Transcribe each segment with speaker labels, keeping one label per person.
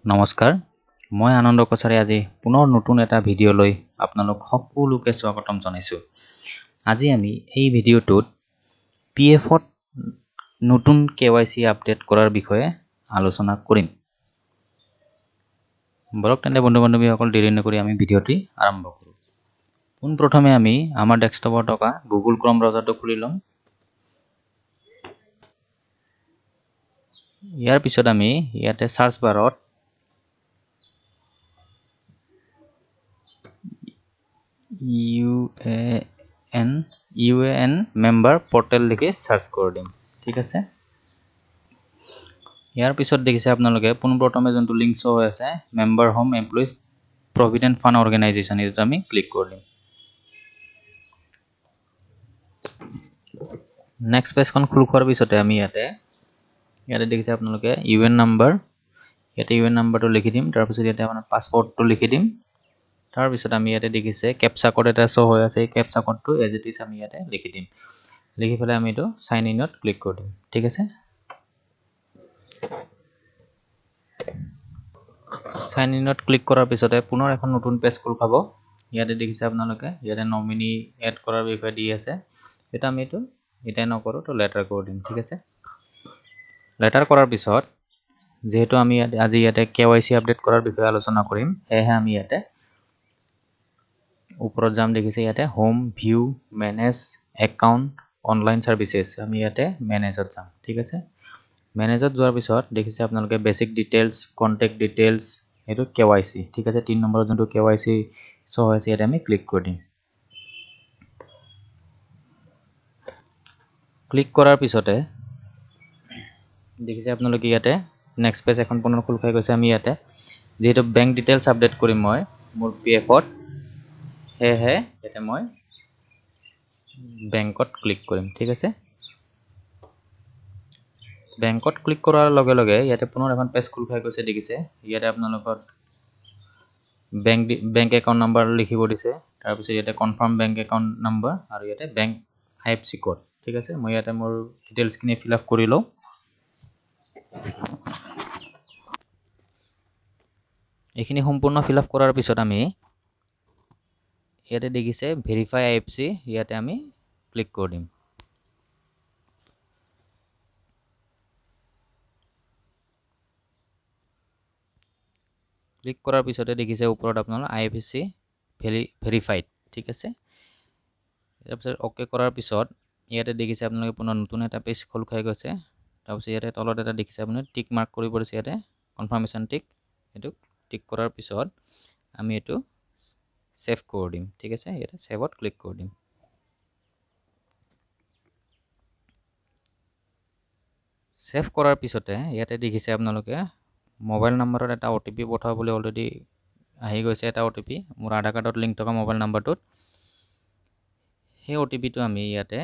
Speaker 1: নমস্কাৰ, মই আনন্দ কছাৰী আজি পুনৰ নতুন এটা ভিডিঅ' লৈ আপোনালোক সকলোকে স্বাগতম জনাইছোঁ। আজি আমি এই ভিডিঅ'টোত PFত নতুন KYC আপডেট কৰাৰ বিষয়ে আলোচনা কৰিম। বলক তেন্তে বন্ধু বান্ধৱীসকল দেৰি নকৰি আমি ভিডিঅ'টি আৰম্ভ কৰোঁ। পোনপ্ৰথমে আমি আমাৰ ডেস্কটপত থকা গুগল ক্ৰম ব্ৰাউজাৰটো খুলি ল'ম। ইয়াৰ পিছত আমি ইয়াতে সাৰ্চ বাৰত UAN মেম্বাৰ পৰ্টেল লিখি সাৰ্চ কৰি দিম। ঠিক আছে। ইয়াৰ পিছত দেখিছে আপোনালোকে পোনপ্ৰথমে যোনটো লিংক শ্ব' হৈ আছে member home employees provident fund organisation, এইটোত আমি ক্লিক কৰি দিম। নেক্সট পেজখন খোল খোৱাৰ পিছতে আমি ইয়াতে দেখিছে আপোনালোকে UN নাম্বাৰ, ইয়াতে UN নাম্বাৰটো লিখি দিম। তাৰপিছত ইয়াতে আপোনাৰ পাছপৰ্টটো লিখি দিম। তাৰপিছত আমি ইয়াতে দেখিছে কেপচা কোড এটা শ্ব' হৈ আছে, এই কেপচা কোডটো এজ ইট ইজ আমি ইয়াতে লিখি দিম। লিখি পেলাই আমি এইটো চাইন ইনত ক্লিক কৰি দিম। ঠিক আছে। চাইন ইনত ক্লিক কৰাৰ পিছতে পুনৰ এখন নতুন পেজ খোল খাব। ইয়াতে দেখিছে আপোনালোকে ইয়াতে নমিনি এড কৰাৰ বিষয়ে দি আছে। এটা আমি এইটো এটাই নকৰোঁ, তো লেটাৰ কৰি দিম। ঠিক আছে। লেটাৰ কৰাৰ পিছত যিহেতু আমি আজি ইয়াতে KYC আপডেট কৰাৰ বিষয়ে আলোচনা কৰিম, সেয়েহে আমি ইয়াতে ওপৰত যাম। দেখিছে ইয়াতে home, view, manage, account, online services, আমি ইয়াতে মেনেজত যাম। ঠিক আছে। মেনেজত যোৱাৰ পিছত দেখিছে আপোনালোকে বেছিক ডিটেইলছ, কণ্টেক্ট ডিটেইলছ, এইটো KYC। ঠিক আছে। 3 নম্বৰৰ যোনটো KYC শ্ব' হৈ আছে ইয়াতে আমি ক্লিক কৰি দিম। ক্লিক কৰাৰ পিছতে দেখিছে আপোনালোকে ইয়াতে নেক্সট পেজ এখন পুনৰ খোল খাই গৈছে। আমি ইয়াতে যিহেতু বেংক ডিটেইলছ আপডেট কৰিম মই মোৰ PFত, সেয়েহে ইয়াতে মই বেংকত ক্লিক কৰিম। ঠিক আছে। বেংকত ক্লিক কৰাৰ লগে লগে ইয়াতে পুনৰ এখন পেজ খোল খাই গৈছে। দেখিছে ইয়াতে আপোনালোকৰ বেংক একাউণ্ট নাম্বাৰ লিখিব দিছে। তাৰপিছত ইয়াতে কনফাৰ্ম বেংক একাউণ্ট নাম্বাৰ আৰু ইয়াতে বেংক IFSC কোড। ঠিক আছে। মই ইয়াতে মোৰ ডিটেইলছখিনি ফিল আপ কৰি লওঁ। এইখিনি সম্পূৰ্ণ ফিল আপ কৰাৰ পিছত আমি ইয়াতে দেখিছে ভেৰিফাই IFSC, ইয়াতে আমি ক্লিক কৰি দিম। ক্লিক কৰাৰ পিছতে দেখিছে ওপৰত আপোনালোকৰ IFSC ভেৰিফাইড। ঠিক আছে। তাৰপিছত অ'কে কৰাৰ পিছত ইয়াতে দেখিছে আপোনালোকে পুনৰ নতুন এটা পেজ খোল খাই গৈছে। তাৰপিছত ইয়াতে তলত এটা দেখিছে আপুনি টিক মাৰ্ক কৰিব দিছে, ইয়াতে কনফাৰ্মেশ্যন টিক, এইটো টিক কৰাৰ পিছত আমি এইটো ছেভ কৰি দিম। ঠিক আছে। ইয়াতে ছেভত ক্লিক কৰি দিম। ছেভ কৰাৰ পিছতে ইয়াতে দেখিছে আপোনালোকে মোবাইল নাম্বাৰত এটা OTP পঠাব বুলি অলৰেডি আহি গৈছে। এটা OTP মোৰ আধাৰ কাৰ্ডত লিংক থকা মোবাইল নাম্বাৰটোত। সেই OTPটো আমি ইয়াতে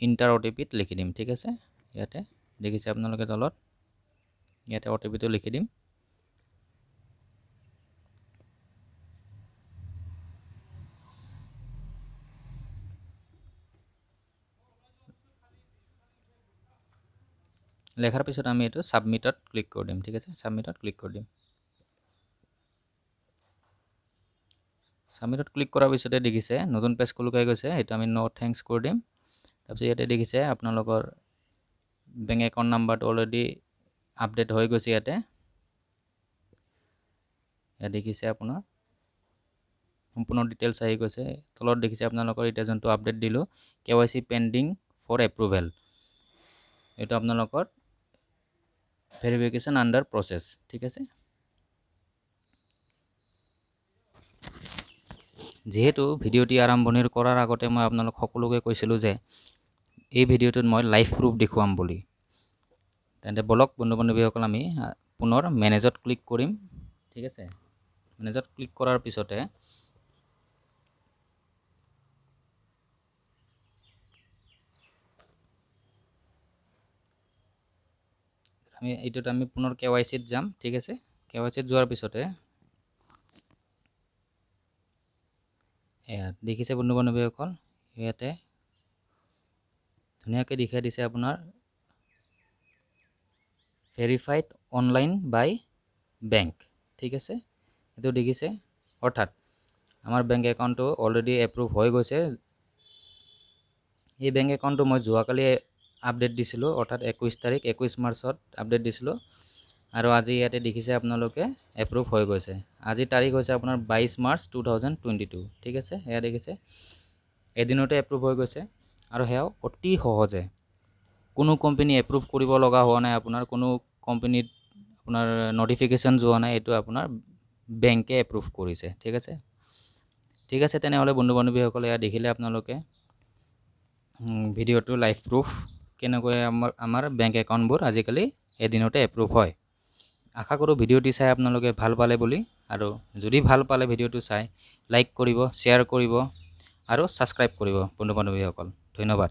Speaker 1: ইণ্টাৰ OTPত লিখি দিম। ঠিক আছে। ইয়াতে দেখিছে আপোনালোকে তলত ইয়াতে OTPটো লিখি দিম। লেখাৰ পিছত আমি এইটো ছাবমিটত ক্লিক কৰি দিম। ঠিক আছে। ছাবমিটত ক্লিক কৰি দিম। ছাবমিটত ক্লিক কৰাৰ পিছতে দেখিছে নতুন পেজ খোল খাই গৈছে, এইটো আমি নো থেংকছ কৰি দিম। তাৰপিছত ইয়াতে দেখিছে আপোনালোকৰ বেংক একাউণ্ট নাম্বাৰটো অলৰেডি আপডেট হৈ গৈছে। ইয়াতে দেখিছে আপোনাৰ সম্পূৰ্ণ ডিটেইলছ আহি গৈছে। তলত দেখিছে আপোনালোকৰ এতিয়া যোনটো আপডেট দিলোঁ KYC পেণ্ডিং ফৰ এপ্ৰুভেল, এইটো আপোনালোকৰ ভেৰিফিকেশ্যন আণ্ডাৰ প্ৰচেছ। ঠিক আছে। যিহেতু ভিডিঅ'টি আৰম্ভণিৰ কৰাৰ আগতে মই আপোনালোক সকলোকে কৈছিলোঁ যে এই ভিডিঅ'টোত মই লাইভ প্ৰুফ দেখুৱাম বুলি। তেন্তে বলক বন্ধু বান্ধৱীসকল আমি পুনৰ মেনেজত ক্লিক কৰিম। ঠিক আছে। মেনেজত ক্লিক কৰাৰ পিছতে এইটোত আমি পুনৰ KYCত যাম। ঠিক আছে। KYCত যোৱাৰ পিছতে এয়া দেখিছে বন্ধু বান্ধৱীসকল ইয়াতে ধুনীয়াকৈ দেখাই দিছে আপোনাৰ ভেৰিফাইড অনলাইন বাই বেংক, ঠিক আছে। এইটো দেখিছে, অৰ্থাৎ আমাৰ বেংক একাউণ্টটো অলৰেডি এপ্ৰুভ হৈ গৈছে। এই বেংক একাউণ্টটো মই যোৱাকালি আপডেট দিছিলোঁ, অৰ্থাৎ 21 মাৰ্চত আপডেট দিছিলোঁ, আৰু আজি ইয়াতে দেখিছে আপোনালোকে এপ্ৰুভ হৈ গৈছে। আজি তাৰিখ হৈছে আপোনাৰ 22 মাৰ্চ 2022, ঠিক আছে। এয়া দেখিছে এদিনতে এপ্ৰুভ হৈ গৈছে, আৰু সেয়াও অতি সহজে। কোনো কোম্পানী এপ্ৰুভ কৰিব লগা হোৱা নাই, আপোনাৰ কোনো কোম্পানীত আপোনাৰ নটিফিকেশ্যন যোৱা নাই, এইটো আপোনাৰ বেংকে এপ্ৰুভ কৰিছে, ঠিক আছে। ঠিক আছে, তেনেহ'লে বন্ধু বান্ধৱীসকলে এয়া দেখিলে আপোনালোকে ভিডিঅ'টো লাইভ প্ৰুফ কেনেকৈ আমাৰ বেংক একাউণ্টবোৰ আজিকালি এদিনতে এপ্ৰুভ হয়। আশা কৰোঁ ভিডিঅ'টি চাই আপোনালোকে ভাল পালে বুলি, আৰু যদি ভাল পালে ভিডিঅ'টো চাই লাইক কৰিব, শ্বেয়াৰ কৰিব আৰু ছাবস্ক্ৰাইব কৰিব বন্ধু বান্ধৱীসকল। ধন্যবাদ।